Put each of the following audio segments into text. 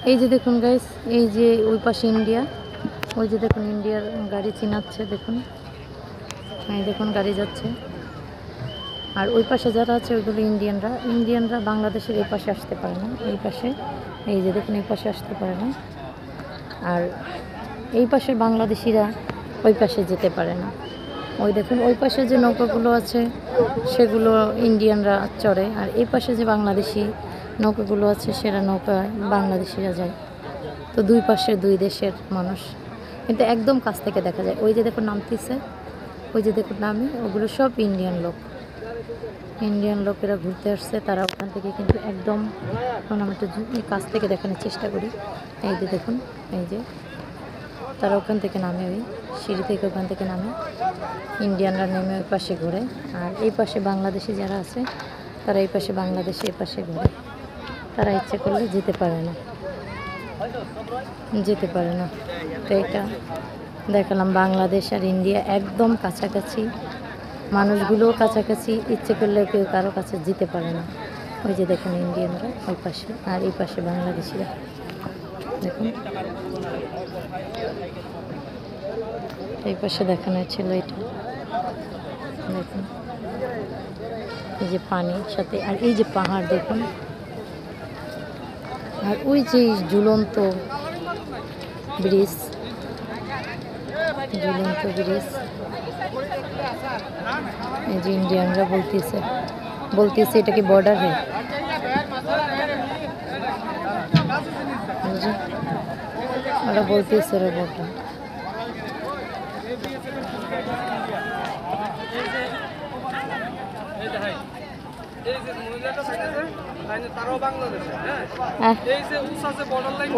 এই যে দেখুন গাইস, এই যে ওই পাশে ইন্ডিয়া, ওই যে দেখুন ইন্ডিয়ার গাড়ি চিনাচ্ছে, দেখুন এই দেখুন গাড়ি যাচ্ছে। আর ওই পাশে যারা আছে ওইগুলো ইন্ডিয়ানরা বাংলাদেশের এই পাশে আসতে পারে না, এই পাশে এই যে দেখুন এই পাশে আসতে পারে না। আর এই পাশের বাংলাদেশিরা ওই পাশে যেতে পারে না। ওই দেখুন ওই পাশে যে নৌকাগুলো আছে সেগুলো ইন্ডিয়ানরা চড়ে, আর এই পাশে যে বাংলাদেশি নৌকাগুলো আছে সেটা নৌকা বাংলাদেশিরা যায়। তো দুই পাশে দুই দেশের মানুষ, কিন্তু একদম কাছ থেকে দেখা যায়। ওই যে দেখুন নামতেছে, ওই যে দেখুন নামে, ওগুলো সব ইন্ডিয়ান লোকেরা ঘুরতে আসছে। তারা ওখান থেকে কিন্তু একদম, আমি একটু কাছ থেকে দেখানোর চেষ্টা করি। এই যে দেখুন, এই যে তারা ওখান থেকে নামে, ওই সিঁড়ি থেকে ওখান থেকে নামে, ইন্ডিয়ানরা নেমে ওই পাশে ঘোরে। আর এই পাশে বাংলাদেশি যারা আছে তারা এই পাশে বাংলাদেশে এই পাশে ঘোরে। তারা ইচ্ছে করলে যেতে পারে না। তো এটা দেখালাম, বাংলাদেশ আর ইন্ডিয়া একদম কাছাকাছি, মানুষগুলোও কাছাকাছি, ইচ্ছে করলে কেউ কারো কাছে যেতে পারে না। ওই যে দেখুন ইন্ডিয়ানরা ওই পাশে, আর এই পাশে বাংলাদেশিরা। দেখুন এই পাশে দেখানো ছিল এটা, দেখুন এই যে পানির সাথে, আর এই যে পাহাড় দেখুন, আর ওই যে ঝুলন্ত ব্রিজ, এই যে ইন্ডিয়ানরা বলতেছে এটা কি বর্ডার है, ওরা বলতেছে ওরা বর্ডার।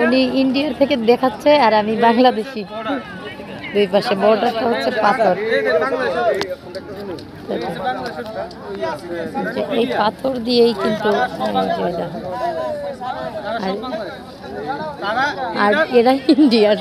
উনি ইন্ডিয়ার থেকে দেখাচ্ছে আর আমি বাংলাদেশি। দুই পাশে বর্ডারটা হচ্ছে পাথর, এই পাথর দিয়েই কিন্তু, আর এরা ইন্ডিয়ার।